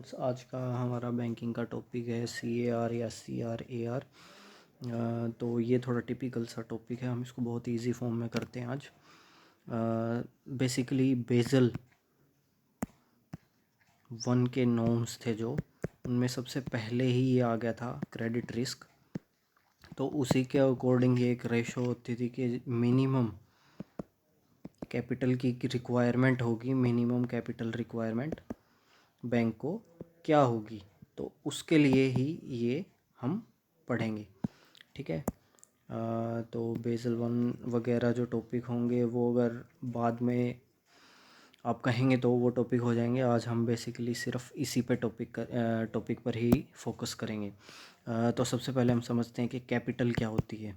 आज का हमारा बैंकिंग का टॉपिक है CAR या CRAR। तो ये थोड़ा टिपिकल सा टॉपिक है, हम इसको बहुत इजी फॉर्म में करते हैं आज। बेसिकली बेज़ल 1 के नॉर्म्स थे जो, उनमें सबसे पहले ही ये आ गया था क्रेडिट रिस्क। तो उसी के अकॉर्डिंग ये एक रेशो होती थी कि मिनिमम कैपिटल की रिक्वायरमेंट होगी, मिनिमम कैपिटल रिक्वायरमेंट बैंक को क्या होगी, तो उसके लिए ही ये हम पढ़ेंगे। ठीक है। तो बेसल 1 वगैरह जो टॉपिक होंगे वो अगर बाद में आप कहेंगे तो वो टॉपिक हो जाएंगे। आज हम बेसिकली सिर्फ इसी पे टॉपिक पर ही फोकस करेंगे। तो सबसे पहले हम समझते हैं कि कैपिटल क्या होती है।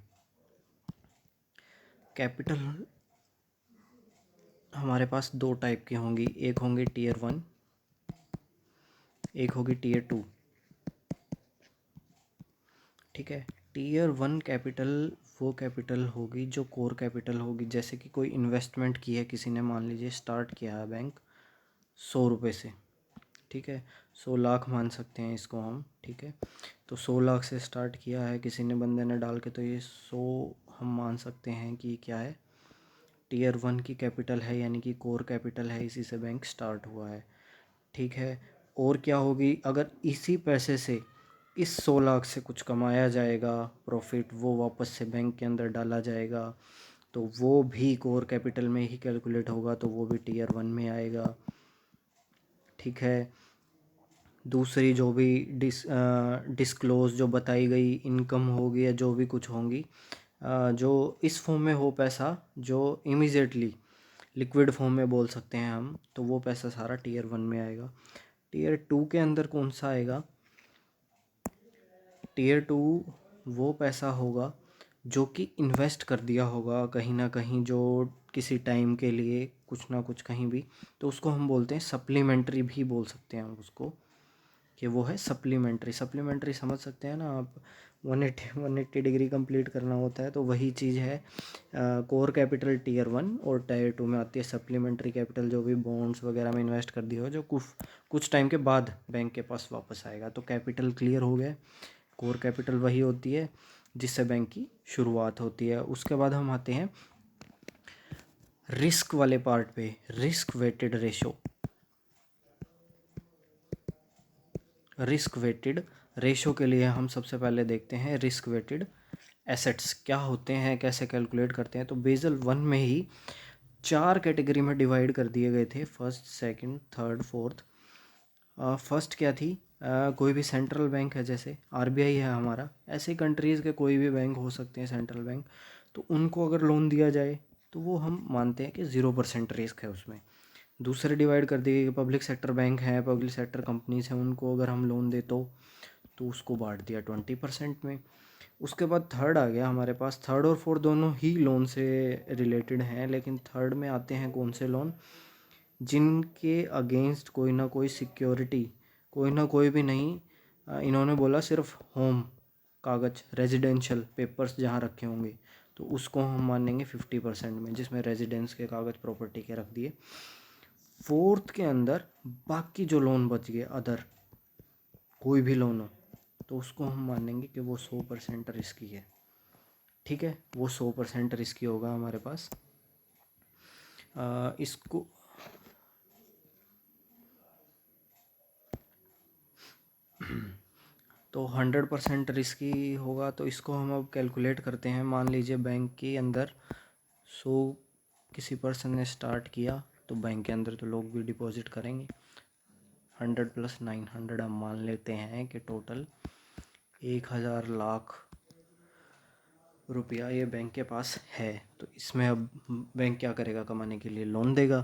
कैपिटल हमारे पास दो टाइप की होंगी, एक होंगी टीयर 1, एक होगी टीयर 2। ठीक है। टीयर 1 कैपिटल वो कैपिटल होगी जो कोर कैपिटल होगी। जैसे कि कोई इन्वेस्टमेंट की है किसी ने, मान लीजिए स्टार्ट किया है बैंक 100 रुपये से। ठीक है, 100 लाख मान सकते हैं इसको हम। ठीक है, तो 100 लाख से स्टार्ट किया है किसी ने, बंदे ने डाल के, तो ये 100 हम मान सकते हैं कि क्या है, टीयर 1 की कैपिटल है, यानी कि कोर कैपिटल है, इसी से बैंक स्टार्ट हुआ है। ठीक है। और क्या होगी, अगर इसी पैसे से इस 100 लाख से कुछ कमाया जाएगा प्रॉफिट, वो वापस से बैंक के अंदर डाला जाएगा, तो वो भी कोर कैपिटल में ही कैलकुलेट होगा, तो वो भी टीयर 1 में आएगा। ठीक है। दूसरी जो भी डिस्क्लोज जो बताई गई इनकम होगी या जो भी कुछ होंगी, जो इस फॉर्म में हो पैसा, जो इमीडिएटली लिक्विड फॉर्म में बोल सकते हैं हम, तो वो पैसा सारा टीयर 1 में आएगा। टीयर 2 के अंदर कौन सा आएगा, टीयर 2 वो पैसा होगा जो कि इन्वेस्ट कर दिया होगा कहीं ना कहीं, जो किसी टाइम के लिए कुछ ना कुछ कहीं भी, तो उसको हम बोलते हैं सप्लीमेंट्री भी बोल सकते हैं हम उसको, कि वो है सप्लीमेंट्री। सप्लीमेंट्री समझ सकते हैं ना आप, 180 डिग्री कंप्लीट करना होता है, तो वही चीज़ है। कोर कैपिटल टीयर 1 और टीयर 2 में आती है सप्लीमेंट्री कैपिटल, जो भी बॉन्ड्स वगैरह में इन्वेस्ट कर दिया हो, जो कुछ टाइम के बाद बैंक के पास वापस आएगा। तो कैपिटल क्लियर हो गया। कोर कैपिटल वही होती है जिससे बैंक की शुरुआत होती है। उसके बाद हम आते हैं रिस्क वाले पार्ट पे, risk weighted ratio. Risk weighted ratio के लिए हम सबसे पहले देखते हैं रिस्क वेटेड एसेट्स क्या होते हैं, कैसे कैलकुलेट करते हैं। तो बेसल 1 में ही 4 कैटेगरी में डिवाइड कर दिए गए थे, first, second, third, fourth. First क्या थी, कोई भी सेंट्रल बैंक है, जैसे RBI है हमारा, ऐसे कंट्रीज़ के कोई भी बैंक हो सकते हैं सेंट्रल बैंक, तो उनको अगर लोन दिया जाए तो वो हम मानते हैं कि 0% रिस्क है उसमें। दूसरे डिवाइड कर दिए, पब्लिक सेक्टर बैंक हैं, पब्लिक सेक्टर कंपनीज हैं, उनको अगर हम लोन दे तो उसको बांट दिया 20% में। उसके बाद थर्ड आ गया हमारे पास। थर्ड और फोर्थ दोनों ही लोन से रिलेटेड हैं, लेकिन थर्ड में आते हैं कौन से लोन, जिनके अगेंस्ट कोई ना कोई सिक्योरिटी, कोई ना कोई भी नहीं, इन्होंने बोला सिर्फ होम कागज़, रेजिडेंशियल पेपर्स जहाँ रखे होंगे, तो उसको हम मानेंगे 50% में, जिसमें रेजिडेंस के कागज़, प्रॉपर्टी के रख दिए। फोर्थ के अंदर बाकी जो लोन बच गए, अदर कोई भी लोन हो, तो उसको हम मानेंगे कि वो 100% रिस्की है। ठीक है, वो 100% रिस्की होगा हमारे पास। इसको तो 100% रिस्की होगा, तो इसको हम अब कैलकुलेट करते हैं। मान लीजिए बैंक के अंदर 100 किसी पर्सन ने स्टार्ट किया, तो बैंक के अंदर तो लोग भी डिपॉजिट करेंगे। 100 + 900 हम मान लेते हैं कि टोटल 1000 लाख रुपया ये बैंक के पास है। तो इसमें अब बैंक क्या करेगा, कमाने के लिए लोन देगा।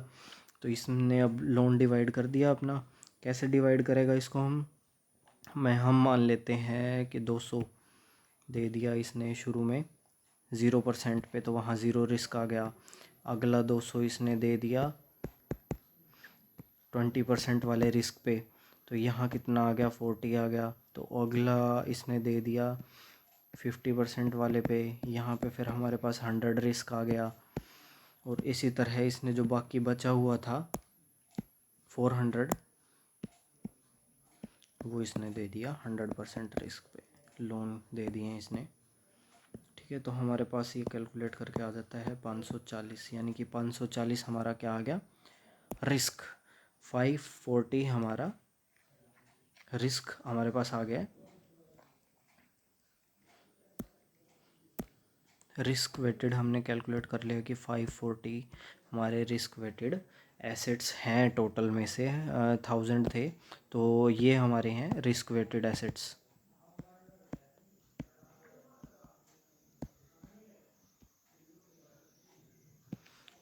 तो इसने अब लोन डिवाइड कर दिया अपना। कैसे डिवाइड करेगा इसको, हम मान लेते हैं कि 200 दे दिया इसने शुरू में 0% पे, तो वहाँ 0 रिस्क आ गया। अगला 200 इसने दे दिया 20% वाले रिस्क पे, तो यहाँ कितना आ गया, 40 आ गया। तो अगला इसने दे दिया 50% वाले पे, यहाँ पे फिर हमारे पास 100 रिस्क आ गया। और इसी तरह इसने जो बाकी बचा हुआ था 400, वो इसने दे दिया 100% रिस्क पे, लोन दे दिए इसने। ठीक है, तो हमारे पास ये कैलकुलेट करके आ जाता है 540, यानी कि 540 हमारा क्या आ गया, रिस्क। 540 हमारा रिस्क हमारे पास आ गया। रिस्क वेटेड हमने कैलकुलेट कर लिया कि 540 हमारे रिस्क वेटेड एसेट्स हैं, टोटल में से 1000 थे, तो ये हमारे हैं रिस्क वेटेड एसेट्स।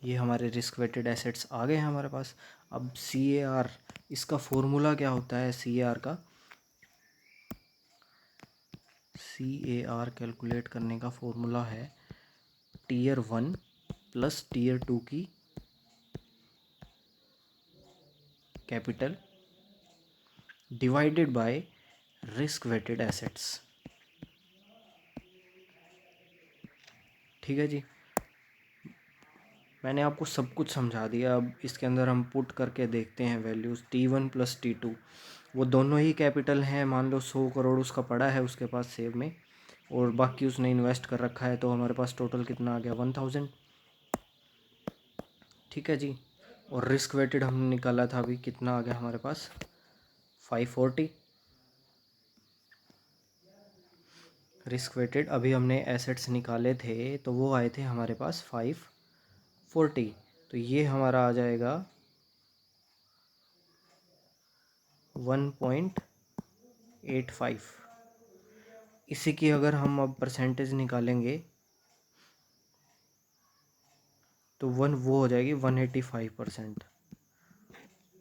ये हमारे रिस्क वेटेड एसेट्स आ गए हैं हमारे पास। अब CAR, इसका फॉर्मूला क्या होता है CAR का? CAR कैलकुलेट करने का फॉर्मूला है Tier 1 प्लस Tier 2 की capital divided by risk weighted assets. ठीक है जी, मैंने आपको सब कुछ समझा दिया। अब इसके अंदर हम पुट करके देखते हैं वैल्यूज़। T1 प्लस T2 वो दोनों ही कैपिटल हैं। मान लो 100 करोड़ उसका पड़ा है उसके पास सेव में, और बाकी उसने इन्वेस्ट कर रखा है, तो हमारे पास टोटल कितना आ गया, 1000। ठीक है जी, और रिस्क वेटेड हमने निकाला था अभी, कितना आ गया हमारे पास, 540। रिस्क वेटेड अभी हमने एसेट्स निकाले थे तो वो आए थे हमारे पास 540, तो ये हमारा आ जाएगा 1.85। इसी की अगर हम अब परसेंटेज निकालेंगे तो वो हो जाएगी 185%।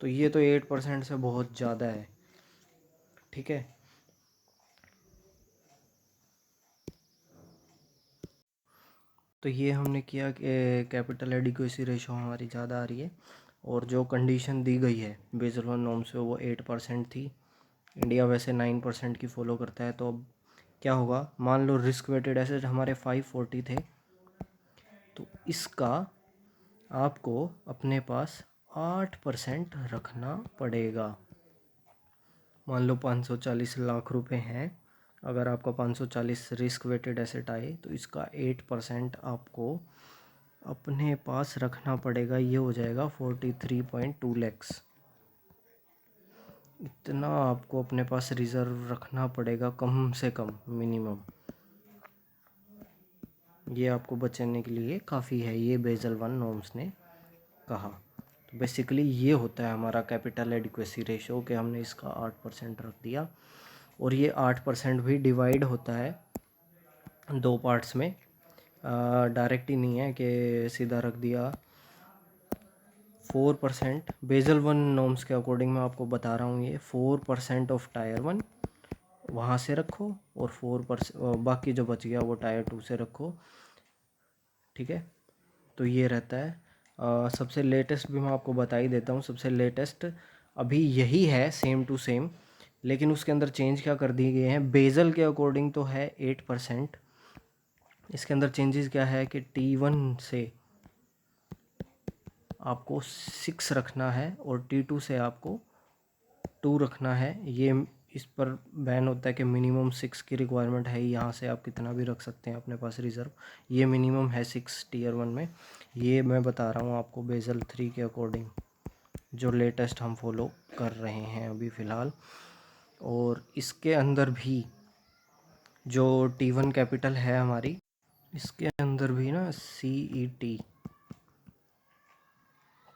तो ये तो 8% से बहुत ज़्यादा है। ठीक है, तो ये हमने किया कि कैपिटल एडिक्वेसी रेशो हमारी ज़्यादा आ रही है, और जो कंडीशन दी गई है बेसल वन नॉर्म्स पे वो 8% थी। इंडिया वैसे 9% की फॉलो करता है। तो अब क्या होगा, मान लो रिस्क वेटेड एसेट हमारे 540 थे, तो इसका आपको अपने पास 8% रखना पड़ेगा। मान लो 540 लाख रुपए हैं, अगर आपका 540 रिस्क वेटेड एसेट आए तो इसका 8% आपको अपने पास रखना पड़ेगा। ये हो जाएगा 43.2 लैक्स। इतना आपको अपने पास रिज़र्व रखना पड़ेगा कम से कम, मिनिमम। ये आपको बचाने के लिए काफ़ी है, ये बेसल वन नॉर्म्स ने कहा। तो बेसिकली ये होता है हमारा कैपिटल एडिक्वेसी रेशो, कि हमने इसका 8% रख दिया, और ये 8% भी डिवाइड होता है 2 पार्ट्स में। डायरेक्ट ही नहीं है कि सीधा रख दिया। 4% बेसल वन नॉर्म्स के अकॉर्डिंग मैं आपको बता रहा हूँ, ये 4% ऑफ टायर 1 वहाँ से रखो, और 4% बाकी जो बच गया वो टायर 2 से रखो। ठीक है, तो ये रहता है। सबसे लेटेस्ट भी मैं आपको बता ही देता हूँ। सबसे लेटेस्ट अभी यही है, सेम टू सेम, लेकिन उसके अंदर चेंज क्या कर दिए गए हैं। बेसल के अकॉर्डिंग तो है 8%, इसके अंदर चेंजेस क्या है कि T1 से आपको 6 रखना है, और T2 से आपको 2 रखना है। ये इस पर बैन होता है कि मिनिमम 6 की रिक्वायरमेंट है। यहाँ से आप कितना भी रख सकते हैं अपने पास रिज़र्व, ये मिनिमम है 6 टीयर 1 में। ये मैं बता रहा हूँ आपको बेसल 3 के अकॉर्डिंग, जो लेटेस्ट हम फॉलो कर रहे हैं अभी फ़िलहाल। और इसके अंदर भी जो T1 कैपिटल है हमारी, इसके अंदर भी ना CET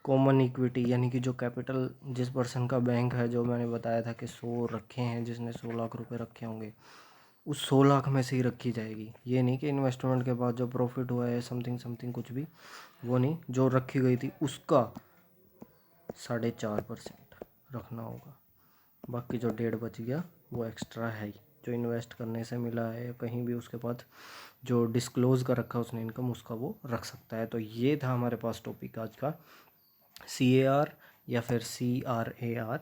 कॉमन इक्विटी, यानी कि जो कैपिटल जिस पर्सन का बैंक है, जो मैंने बताया था कि 100 रखे हैं, जिसने 100 लाख रुपए रखे होंगे, उस 100 लाख में से ही रखी जाएगी। ये नहीं कि इन्वेस्टमेंट के बाद जो प्रॉफिट हुआ है समथिंग समथिंग कुछ भी, वो नहीं, जो रखी गई थी उसका 4.5% रखना होगा। बाकी जो 1.5 बच गया वो एक्स्ट्रा है ही, जो इन्वेस्ट करने से मिला है या कहीं भी उसके बाद जो डिस्क्लोज़ कर रखा है उसने इनकम, उसका वो रख सकता है। तो ये था हमारे पास टॉपिक आज का, CAR या फिर CRAR।